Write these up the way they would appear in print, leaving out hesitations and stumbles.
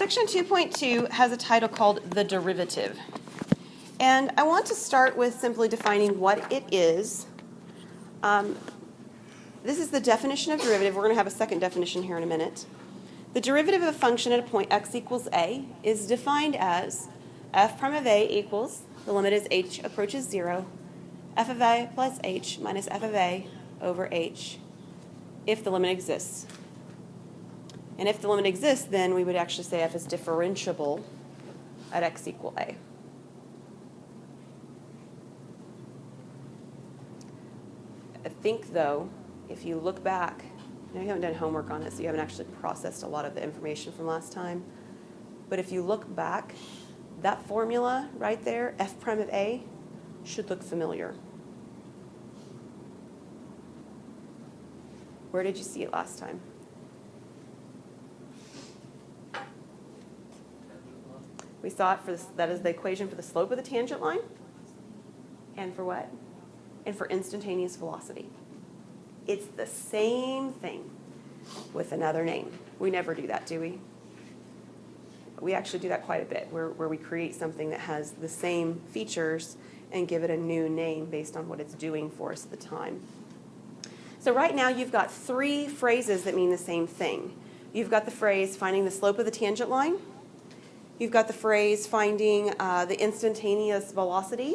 Section 2.2 has a title called the derivative. And I want to start with simply defining what it is. This is the definition of derivative. We're going to have a second definition here in a minute. The derivative of a function at a point x equals a is defined as f prime of a equals, the limit is h approaches 0, f of a plus h minus f of a over h, if the limit exists. And if the limit exists, then we would actually say f is differentiable at x equal a. I think, though, if you look back, I know you haven't done homework on it, so you haven't actually processed a lot of the information from last time. But if you look back, that formula right there, f prime of a, should look familiar. Where did you see it last time? We saw it for this, that is the equation for the slope of the tangent line. And for what? And for instantaneous velocity. It's the same thing with another name. We never do that, do we? We actually do that quite a bit, where we create something that has the same features and give it a new name based on what it's doing for us at the time. So right now you've got three phrases that mean the same thing. You've got the phrase finding the slope of the tangent line. You've got the phrase finding the instantaneous velocity.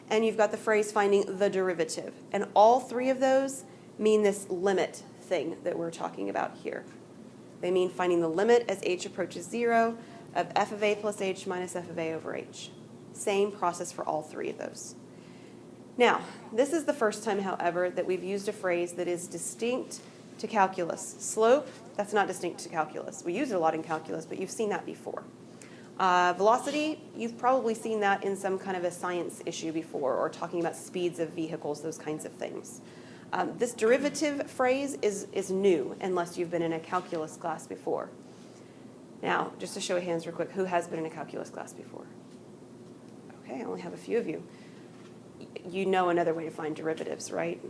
And you've got the phrase finding the derivative. And all three of those mean this limit thing that we're talking about here. They mean finding the limit as h approaches 0 of f of a plus h minus f of a over h. Same process for all three of those. Now, this is the first time, however, that we've used a phrase that is distinct to calculus. Slope, that's not distinct to calculus. We use it a lot in calculus, but you've seen that before. Velocity, you've probably seen that in some kind of a science issue before, or talking about speeds of vehicles, those kinds of things. This derivative phrase is new, unless you've been in a calculus class before. Now, just to show of hands real quick, who has been in a calculus class before? Okay, I only have a few of you. You know another way to find derivatives, right?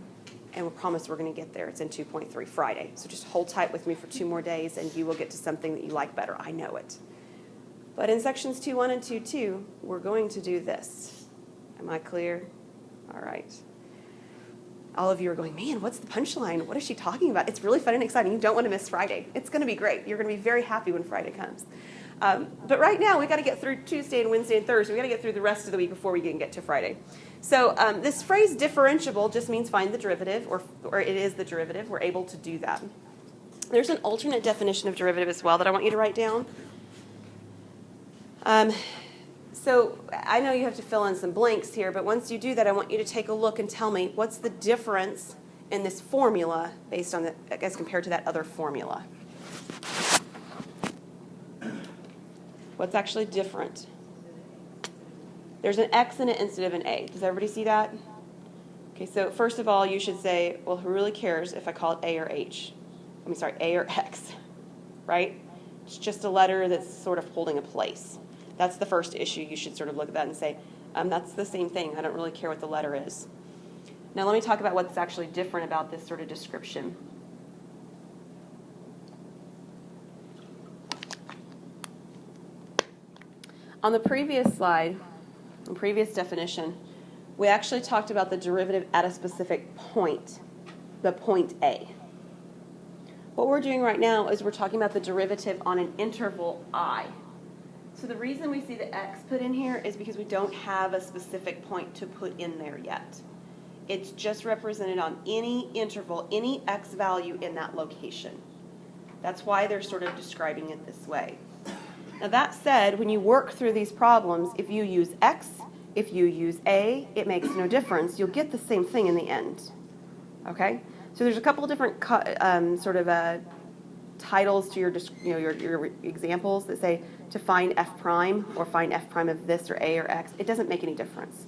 And we promise we're going to get there. It's in 2.3 Friday. So just hold tight with me for 2 more days, and you will get to something that you like better. I know it. But in sections 2.1 and 2.2, we're going to do this. Am I clear? All right. All of you are going, man, what's the punchline? What is she talking about? It's really fun and exciting. You don't want to miss Friday. It's going to be great. You're going to be very happy when Friday comes. But right now, we've got to get through Tuesday and Wednesday and Thursday. We've got to get through the rest of the week before we can get to Friday. So this phrase differentiable just means find the derivative, or it is the derivative. We're able to do that. There's an alternate definition of derivative as well that I want you to write down. So I know you have to fill in some blanks here, but once you do that, I want you to take a look and tell me what's the difference in this formula based on as compared to that other formula. What's actually different? There's an x in it instead of an a. Does everybody see that? Okay, so first of all, you should say, well, who really cares if I call it a or h? A or x, right? It's just a letter that's sort of holding a place. That's the first issue. You should sort of look at that and say, that's the same thing. I don't really care what the letter is. Now let me talk about what's actually different about this sort of description. On the previous slide, the previous definition, we actually talked about the derivative at a specific point, the point A. What we're doing right now is we're talking about the derivative on an interval I. So the reason we see the x put in here is because we don't have a specific point to put in there yet. It's just represented on any interval, any x value in that location. That's why they're sort of describing it this way. Now that said, when you work through these problems, if you use x, if you use a, it makes no difference. You'll get the same thing in the end. Okay? So there's a couple of different titles to your examples that say to find f prime or find f prime of this or a or x. It doesn't make any difference.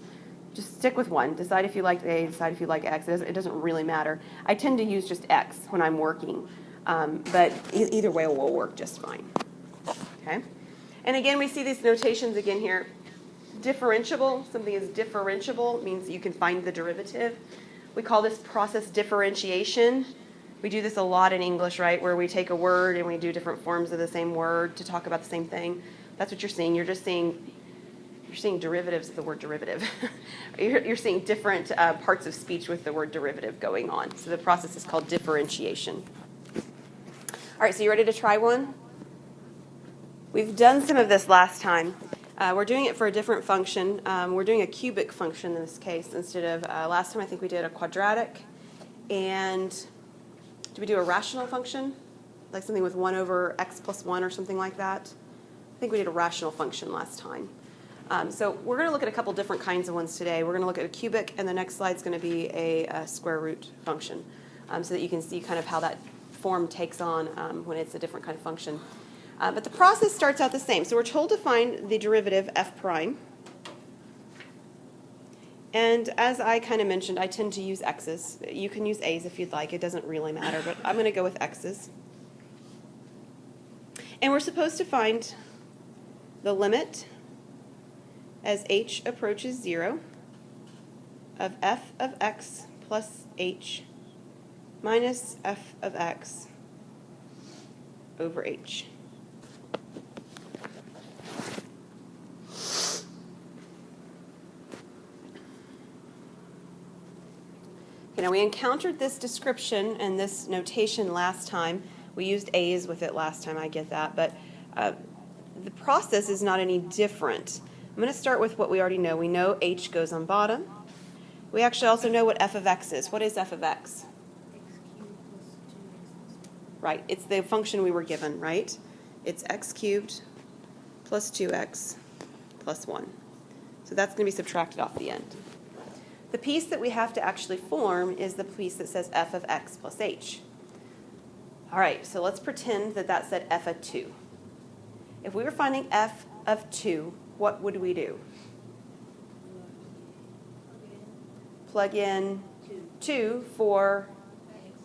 Just stick with one. Decide if you like a, decide if you like x. It doesn't really matter. I tend to use just x when I'm working, but either way will work just fine. Okay? And again, we see these notations again here. Differentiable, something is differentiable means you can find the derivative. We call this process differentiation. We do this a lot in English, right, where we take a word and we do different forms of the same word to talk about the same thing. That's what you're seeing. You're seeing derivatives of the word derivative. You're seeing different parts of speech with the word derivative going on. So the process is called differentiation. All right, so you ready to try one? We've done some of this last time. We're doing it for a different function. We're doing a cubic function in this case instead of, last time I think we did a quadratic. And did we do a rational function? Like something with 1 over x plus 1 or something like that? I think we did a rational function last time. So we're going to look at a couple different kinds of ones today. We're going to look at a cubic, and the next slide is going to be a square root function, so that you can see kind of how that form takes on when it's a different kind of function. But the process starts out the same. So we're told to find the derivative f prime. And as I kind of mentioned, I tend to use x's. You can use a's if you'd like. It doesn't really matter, but I'm going to go with x's. And we're supposed to find the limit as h approaches 0 of f of x plus h minus f of x over h. Okay, now we encountered this description and this notation last time. We used a's with it last time, I get that, but the process is not any different. I'm going to start with what we already know. We know h goes on bottom. We actually also know what f of x is. What is f of x? Right, it's the function we were given, right? It's x cubed plus 2x plus 1. So that's going to be subtracted off the end. The piece that we have to actually form is the piece that says f of x plus h. All right, so let's pretend that that said f of 2. If we were finding f of 2, what would we do? Plug in 2 for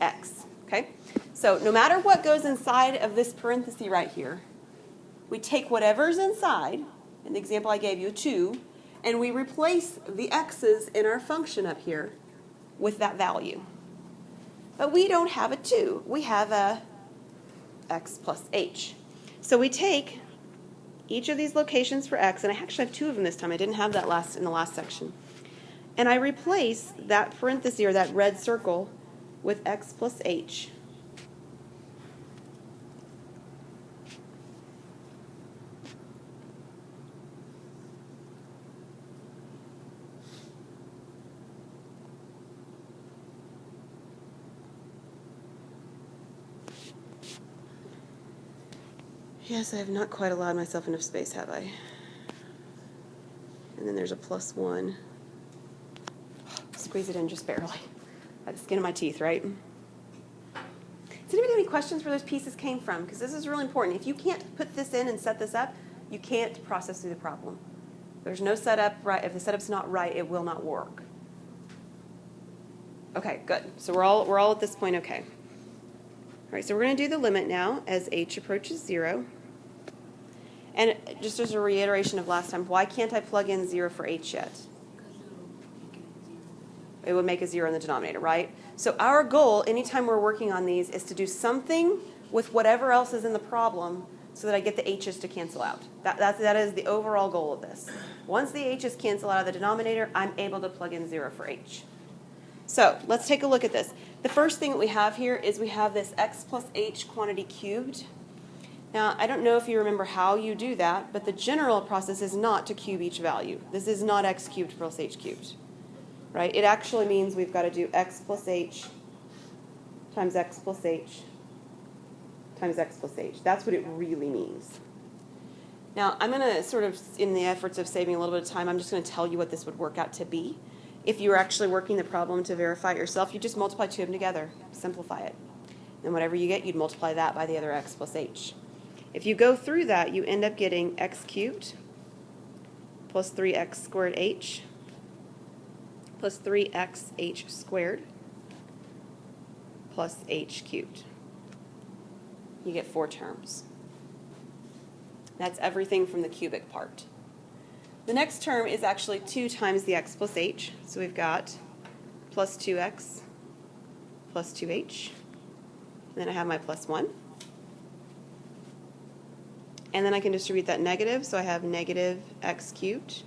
x. Okay? So no matter what goes inside of this parenthesis right here, we take whatever's inside, in the example I gave you, 2, and we replace the x's in our function up here with that value. But we don't have a 2. We have a x plus h. So we take each of these locations for x, and I actually have 2 of them this time. I didn't have that in the last section. And I replace that parenthesis or that red circle with x plus h. Yes, I have not quite allowed myself enough space, have I? And then there's a plus 1. Squeeze it in just barely. By the skin of my teeth, right? Does anybody have any questions where those pieces came from? Because this is really important. If you can't put this in and set this up, you can't process through the problem. There's no setup, right? If the setup's not right, it will not work. Okay, good. So we're all at this point okay. All right, so we're going to do the limit now as h approaches 0. And just as a reiteration of last time, why can't I plug in 0 for h yet? It would make a 0 in the denominator, right? So our goal, anytime we're working on these, is to do something with whatever else is in the problem so that I get the h's to cancel out. That is the overall goal of this. Once the h's cancel out of the denominator, I'm able to plug in 0 for h. So let's take a look at this. The first thing that we have here is we have this x plus h quantity cubed. Now, I don't know if you remember how you do that, but the general process is not to cube each value. This is not x cubed plus h cubed, right? It actually means we've got to do x plus h times x plus h times x plus h. That's what it really means. Now, I'm going to sort of, in the efforts of saving a little bit of time, I'm just going to tell you what this would work out to be. If you were actually working the problem to verify it yourself, you just multiply 2 of them together, simplify it. And whatever you get, you'd multiply that by the other x plus h. If you go through that, you end up getting x cubed plus 3x squared h plus 3xh squared plus h cubed. You get 4 terms. That's everything from the cubic part. The next term is actually 2 times the x plus h. So we've got plus 2x plus 2h then I have my plus 1. And then I can distribute that negative, so I have negative x cubed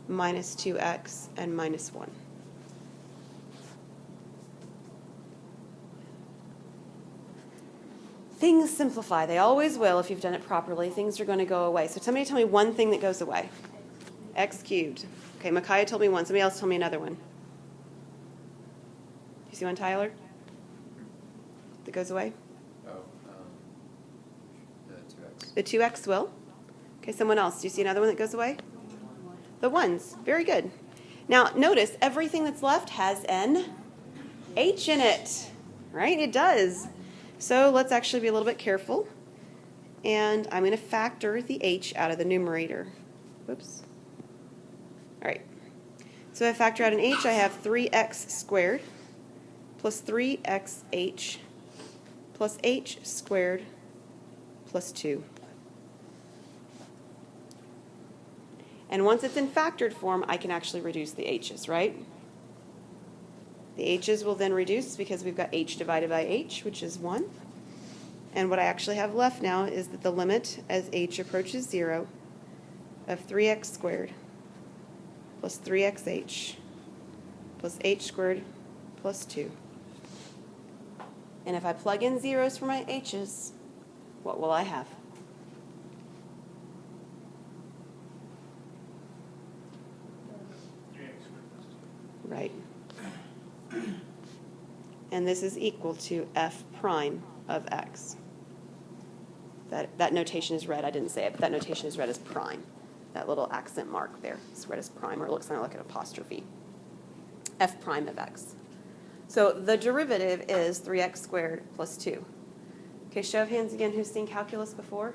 minus 2x and minus 1. Things simplify. They always will if you've done it properly. Things are going to go away. So somebody tell me one thing that goes away. X cubed. Okay, Micaiah told me one. Somebody else told me another one. Do you see one, Tyler? That goes away? Oh, the 2x. The 2x will. Okay, someone else. Do you see another one that goes away? The 1s. Very good. Now, notice everything that's left has an h in it. Right? It does. So let's actually be a little bit careful. And I'm going to factor the h out of the numerator. Whoops. All right. So if I factor out an h, I have 3x squared plus 3xh plus h squared plus 2. And once it's in factored form, I can actually reduce the h's, right? The h's will then reduce because we've got h divided by h, which is 1. And what I actually have left now is that the limit as h approaches 0 of 3x squared plus 3xh plus h squared plus 2. And if I plug in zeros for my h's, what will I have? Right. And this is equal to f prime of x. That notation is read, I didn't say it, but that notation is read as prime. That little accent mark there is read as prime, or it looks kind of like an apostrophe. F prime of x. So the derivative is 3x squared plus 2. Okay, show of hands again, who's seen calculus before?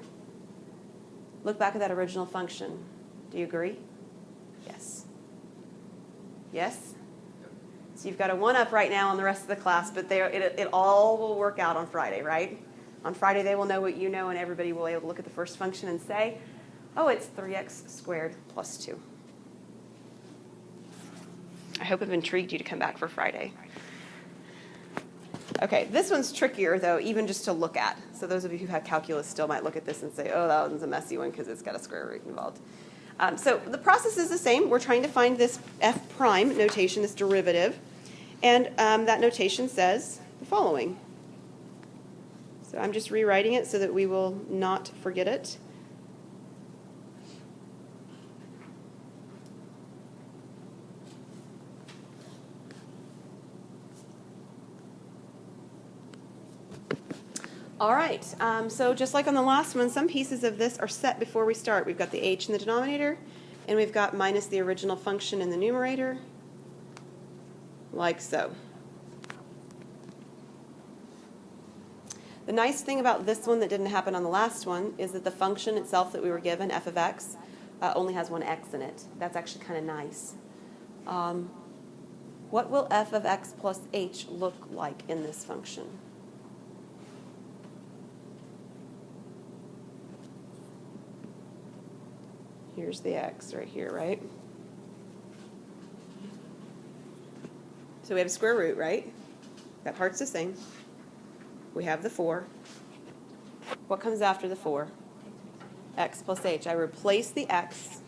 Look back at that original function. Do you agree? Yes. Yes? So you've got a 1-up right now on the rest of the class, but it all will work out on Friday, right? On Friday they will know what you know, and everybody will be able to look at the first function and say, oh, it's 3x squared plus 2. I hope I've intrigued you to come back for Friday. Okay, this one's trickier, though, even just to look at. So those of you who have calculus still might look at this and say, oh, that one's a messy one because it's got a square root involved. So the process is the same. We're trying to find this f prime notation, this derivative. And that notation says the following. So I'm just rewriting it so that we will not forget it. All right, so just like on the last one, some pieces of this are set before we start. We've got the h in the denominator, and we've got minus the original function in the numerator, like so. The nice thing about this one that didn't happen on the last one is that the function itself that we were given, f of x, only has one x in it. That's actually kind of nice. What will f of x plus h look like in this function? Here's the x right here, right? So we have a square root, right? That part's the same. We have the 4. What comes after the 4? X plus h. I replace the x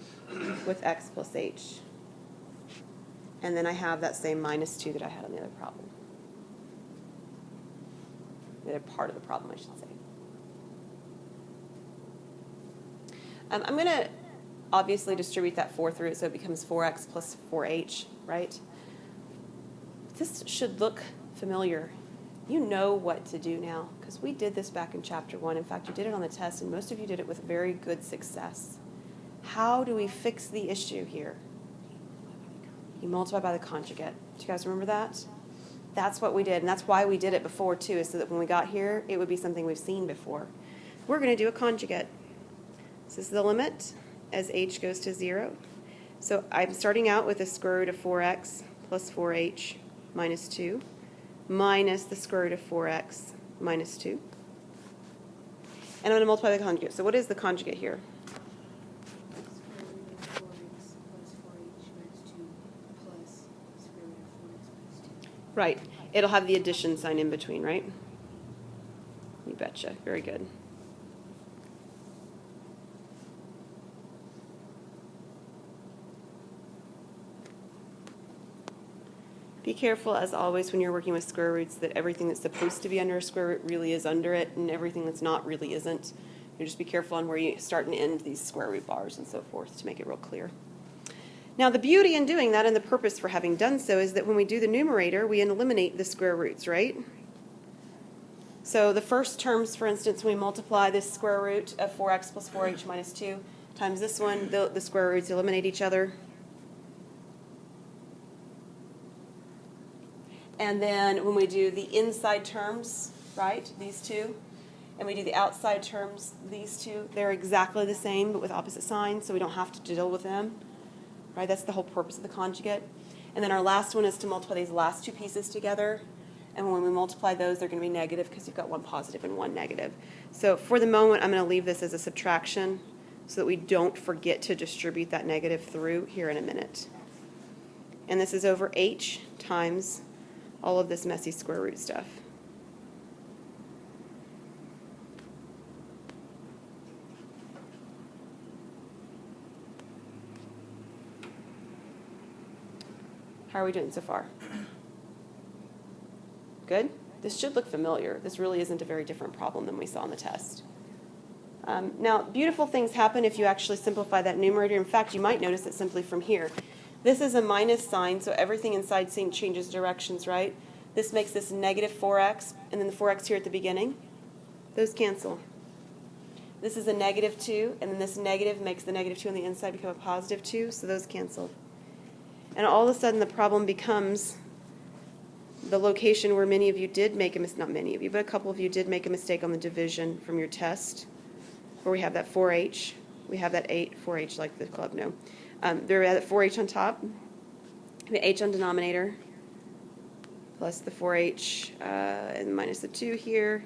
with x plus h. And then I have that same minus 2 that I had on the other problem. The other part of the problem, I should say. I'm going to obviously distribute that 4 through it so it becomes 4x plus 4h, right? This should look familiar. You know what to do now, because we did this back in chapter 1. In fact, you did it on the test, and most of you did it with very good success. How do we fix the issue here? You multiply by the conjugate. Do you guys remember that? That's what we did, and that's why we did it before, too, is so that when we got here, it would be something we've seen before. We're going to do a conjugate. This is the limit as h goes to 0. So I'm starting out with the square root of 4x plus 4h minus 2 minus the square root of 4x minus 2. And I'm going to multiply the conjugate. So what is the conjugate here? Square root of 4x plus 4h minus 2 plus square root of 4x minus 2. Right. It'll have the addition sign in between, right? betcha. Very good. Be careful, as always, when you're working with square roots, that everything that's supposed to be under a square root really is under it, and everything that's not really isn't. You just be careful on where you start and end these square root bars and so forth to make it real clear. Now, the beauty in doing that and the purpose for having done so is that when we do the numerator, we eliminate the square roots, right? So the first terms, for instance, when we multiply this square root of 4x plus 4h minus 2 times this one, the square roots eliminate each other. And then when we do the inside terms, right, these two, and we do the outside terms, these two, they're exactly the same but with opposite signs, so we don't have to deal with them. Right? That's the whole purpose of the conjugate. And then our last one is to multiply these last two pieces together. And when we multiply those, they're going to be negative because you've got one positive and one negative. So for the moment, I'm going to leave this as a subtraction so that we don't forget to distribute that negative through here in a minute. And this is over h times all of this messy square root stuff. How are we doing so far? Good? This should look familiar. This really isn't a very different problem than we saw in the test. Now, beautiful things happen if you actually simplify that numerator. In fact, you might notice it simply from here. This is a minus sign, so everything inside changes directions, right? This makes this negative 4x, and then the 4x here at the beginning. Those cancel. This is a negative 2, and then this negative makes the negative 2 on the inside become a positive 2, so those cancel. And all of a sudden the problem becomes the location where many of you did make a mistake, not many of you, but a couple of you did make a mistake on the division from your test, where we have that 4h, we have that 4h like the club, no. There we have that 4h on top, the h on denominator, plus the 4h and minus the 2 here,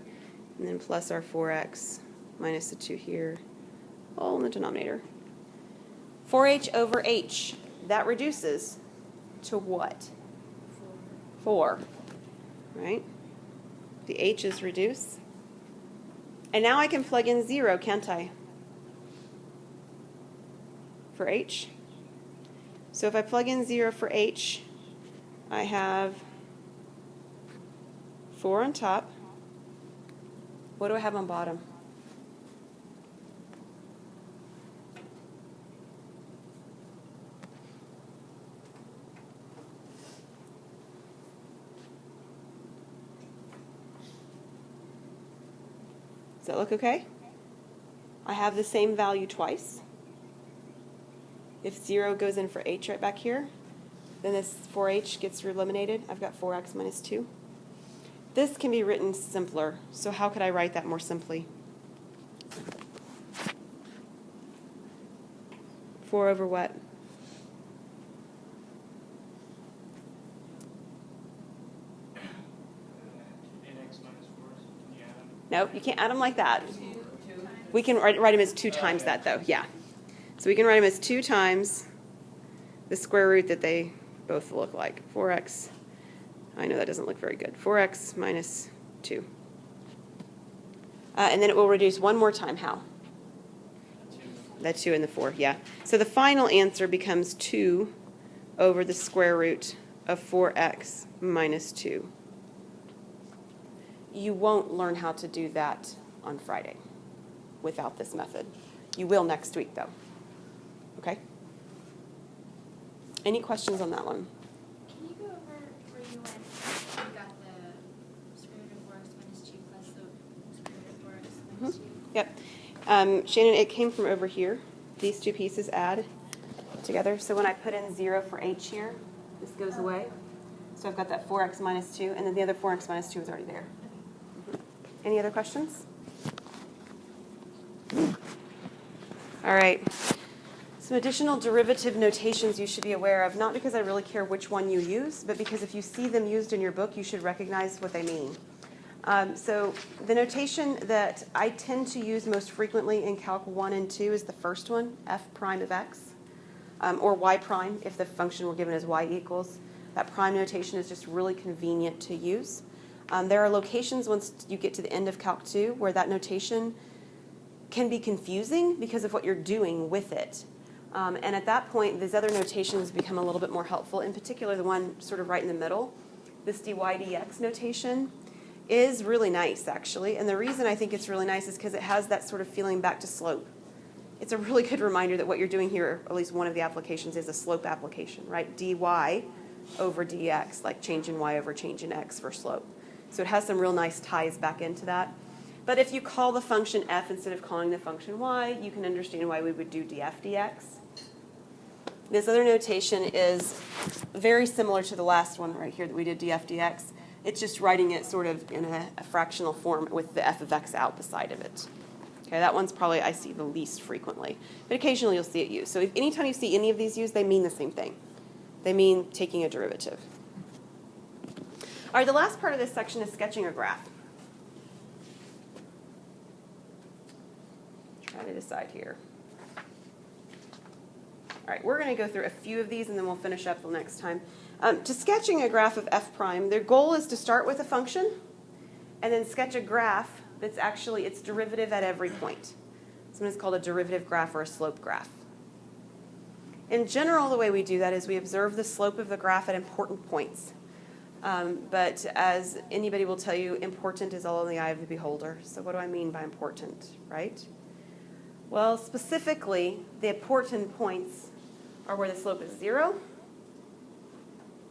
and then plus our 4x minus the 2 here, all in the denominator. 4h over h, that reduces to what? 4, right? The h's reduce. And now I can plug in 0, can't I? For h. So if I plug in 0 for h, I have 4 on top. What do I have on bottom? Does that look okay? I have the same value twice. If 0 goes in for h right back here, then this 4h gets eliminated. I've got 4x minus 2. This can be written simpler, so how could I write that more simply? 4 over what? Nope, you can't add them like that. We can write them as 2 times that, though, yeah. So we can write them as 2 times the square root that they both look like. 4x, I know that doesn't look very good. 4x minus 2. And then it will reduce one more time. How? That 2 and the 4, yeah. So the final answer becomes 2 over the square root of 4x minus 2. You won't learn how to do that on Friday without this method. You will next week, though. Okay? Any questions on that one? Can you go over where you went? You got the square root of 4x minus 2 plus the square root of 4x minus 2. Yep. Shannon, it came from over here. These two pieces add together. So when I put in 0 for h here, this goes away. So I've got that 4x minus 2, and then the other 4x minus 2 is already there. Any other questions? All right. Some additional derivative notations you should be aware of, not because I really care which one you use, but because if you see them used in your book, you should recognize what they mean. So the notation that I tend to use most frequently in Calc 1 and 2 is the first one, f prime of x, or y prime if the function were given as y equals. That prime notation is just really convenient to use. There are locations once you get to the end of Calc 2 where that notation can be confusing because of what you're doing with it. And at that point, these other notations become a little bit more helpful. In particular, the one sort of right in the middle, this dy dx notation, is really nice, actually. And the reason I think it's really nice is because it has that sort of feeling back to slope. It's a really good reminder that what you're doing here, at least one of the applications, is a slope application, right? dy over dx, like change in y over change in x for slope. So it has some real nice ties back into that. But if you call the function f instead of calling the function y, you can understand why we would do df dx. This other notation is very similar to the last one right here that we did df dx. It's just writing it sort of in a fractional form with the f of x out beside of it. Okay, that one's probably I see the least frequently. But occasionally you'll see it used. So if anytime you see any of these used, they mean the same thing. They mean taking a derivative. All right, the last part of this section is sketching a graph. Try to decide here. All right, we're going to go through a few of these and then we'll finish up the next time. To sketching a graph of f prime, their goal is to start with a function and then sketch a graph that's actually its derivative at every point. Sometimes called a derivative graph or a slope graph. In general, the way we do that is we observe the slope of the graph at important points. But as anybody will tell you, important is all in the eye of the beholder. So what do I mean by important, right? Well, specifically, the important points are where the slope is 0,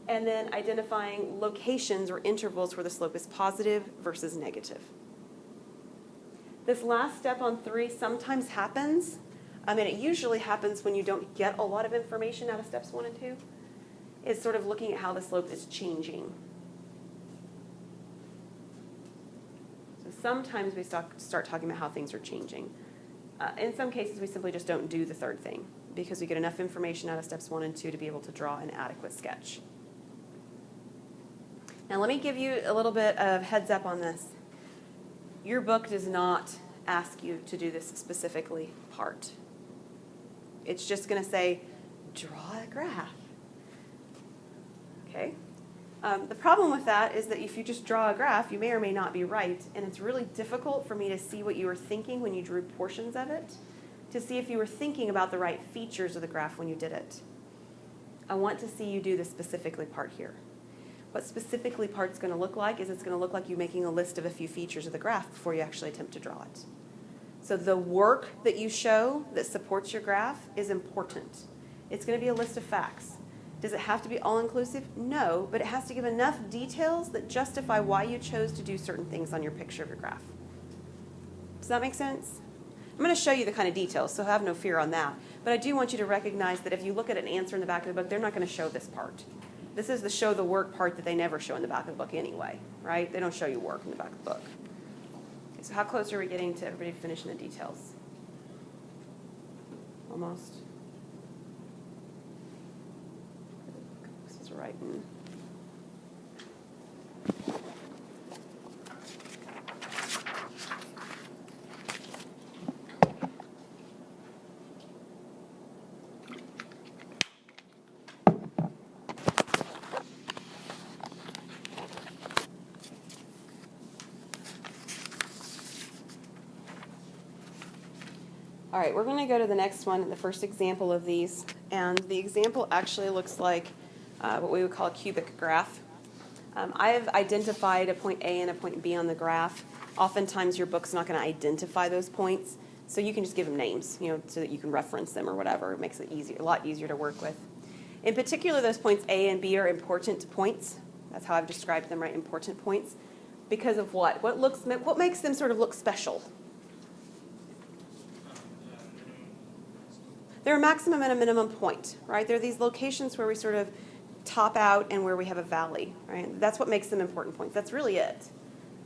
and then identifying locations or intervals where the slope is positive versus negative. This last step on 3 sometimes happens. It usually happens when you don't get a lot of information out of steps 1 and 2. It's sort of looking at how the slope is changing. So sometimes we start talking about how things are changing. In some cases, we simply just don't do the third thing because we get enough information out of steps 1 and 2 to be able to draw an adequate sketch. Now let me give you a little bit of heads up on this. Your book does not ask you to do this specifically part. It's just going to say, draw a graph. Okay? The problem with that is that if you just draw a graph, you may or may not be right, and it's really difficult for me to see what you were thinking when you drew portions of it, to see if you were thinking about the right features of the graph when you did it. I want to see you do the specifically part here. What specifically part's going to look like is it's going to look like you making a list of a few features of the graph before you actually attempt to draw it. So the work that you show that supports your graph is important. It's going to be a list of facts. Does it have to be all-inclusive? No, but it has to give enough details that justify why you chose to do certain things on your picture of your graph. Does that make sense? I'm going to show you the kind of details, so have no fear on that. But I do want you to recognize that if you look at an answer in the back of the book, they're not going to show this part. This is the show the work part that they never show in the back of the book anyway, right? They don't show you work in the back of the book. Okay, so how close are we getting to everybody finishing the details? Almost. This is writing. All right, we're going to go to the next one, the first example of these. And the example actually looks like what we would call a cubic graph. I have identified a point A and a point B on the graph. Oftentimes your book's not going to identify those points, so you can just give them names, so that you can reference them or whatever. It makes it easier, a lot easier to work with. In particular, those points A and B are important points. That's how I've described them, right? Important points. Because of what? What makes them sort of look special? They're a maximum and a minimum point, right? They're these locations where we sort of top out and where we have a valley, right? That's what makes them important points. That's really it,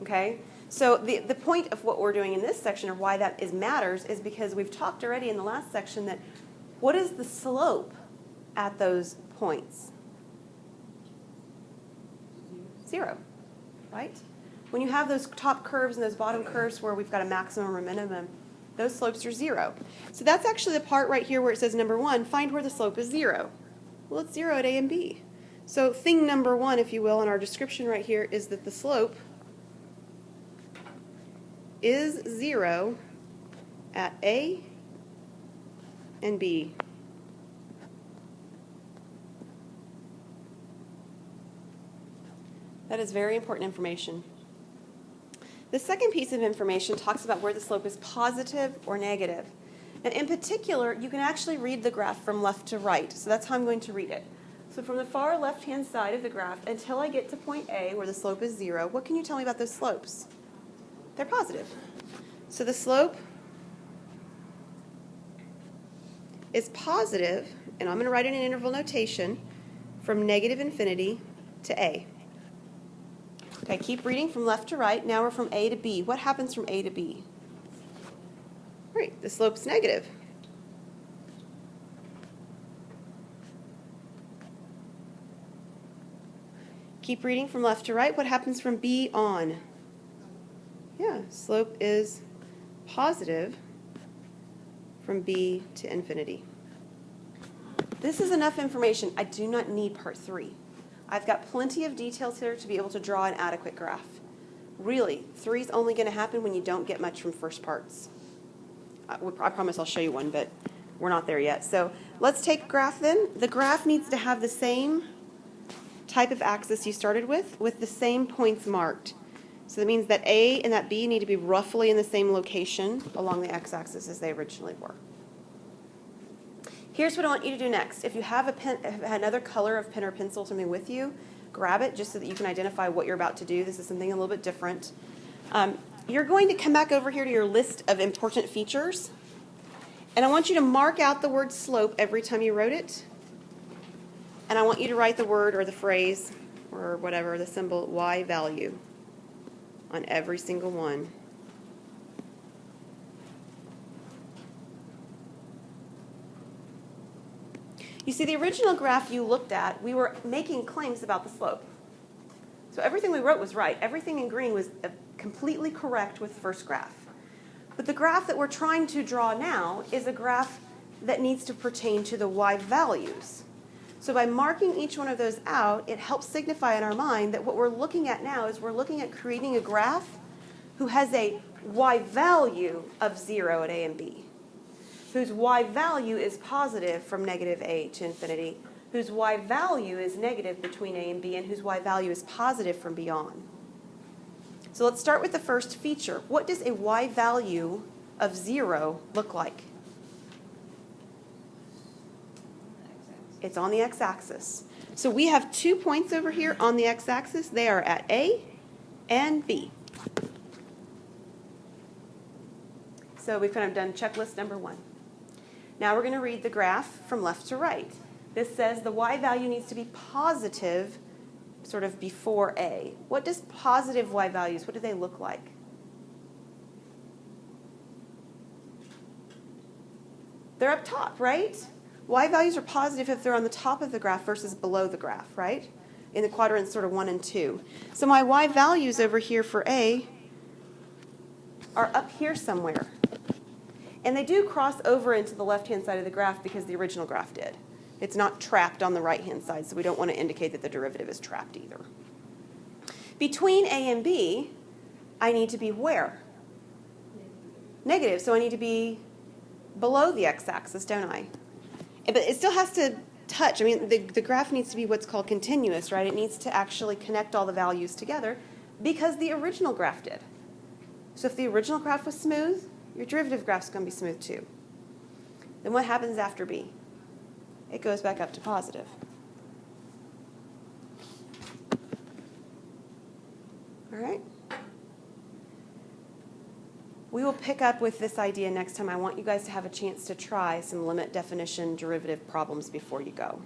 okay? So the point of what we're doing in this section, or why that matters, is because we've talked already in the last section that what is the slope at those points? 0, right? When you have those top curves and those bottom curves where we've got a maximum or minimum, those slopes are 0. So that's actually the part right here where it says number 1, find where the slope is 0. Well, it's 0 at A and B. So thing number 1, if you will, in our description right here is that the slope is 0 at A and B. That is very important information. The second piece of information talks about where the slope is positive or negative. And in particular, you can actually read the graph from left to right. So that's how I'm going to read it. So from the far left-hand side of the graph until I get to point A, where the slope is 0, what can you tell me about those slopes? They're positive. So the slope is positive, and I'm going to write in an interval notation, from negative infinity to A. Okay, keep reading from left to right. Now we're from A to B. What happens from A to B? Right, the slope's negative. Keep reading from left to right. What happens from B on? Yeah, slope is positive from B to infinity. This is enough information. I do not need part 3. I've got plenty of details here to be able to draw an adequate graph. Really, 3 is only going to happen when you don't get much from first parts. I promise I'll show you one, but we're not there yet. So let's take a graph then. The graph needs to have the same type of axis you started with the same points marked. So that means that A and that B need to be roughly in the same location along the x-axis as they originally were. Here's what I want you to do next. If you have a pen, another color of pen or pencil, something with you, grab it just so that you can identify what you're about to do. This is something a little bit different. You're going to come back over here to your list of important features, and I want you to mark out the word slope every time you wrote it, and I want you to write the word or the phrase or whatever, the symbol y value on every single one. You see, the original graph you looked at, we were making claims about the slope. So everything we wrote was right. Everything in green was completely correct with the first graph. But the graph that we're trying to draw now is a graph that needs to pertain to the y values. So by marking each one of those out, it helps signify in our mind that what we're looking at now is we're looking at creating a graph who has a y value of 0 at A and B, whose y value is positive from negative A to infinity, whose y value is negative between A and B, and whose y value is positive from B on. So let's start with the first feature. What does a y value of 0 look like? It's on the x-axis. So we have 2 points over here on the x-axis. They are at A and B. So we've kind of done checklist number 1. Now we're going to read the graph from left to right. This says the y value needs to be positive sort of before A. What does positive y values, what do they look like? They're up top, right? Y values are positive if they're on the top of the graph versus below the graph, right? In the quadrants sort of 1 and 2. So my y values over here for A are up here somewhere. And they do cross over into the left-hand side of the graph because the original graph did. It's not trapped on the right-hand side, so we don't want to indicate that the derivative is trapped either. Between A and B, I need to be where? Negative, so I need to be below the x-axis, don't I? But it still has to touch. I mean, the graph needs to be what's called continuous, right? It needs to actually connect all the values together because the original graph did. So if the original graph was smooth, your derivative graph's going to be smooth too. Then what happens after B? It goes back up to positive. All right? We will pick up with this idea next time. I want you guys to have a chance to try some limit definition derivative problems before you go.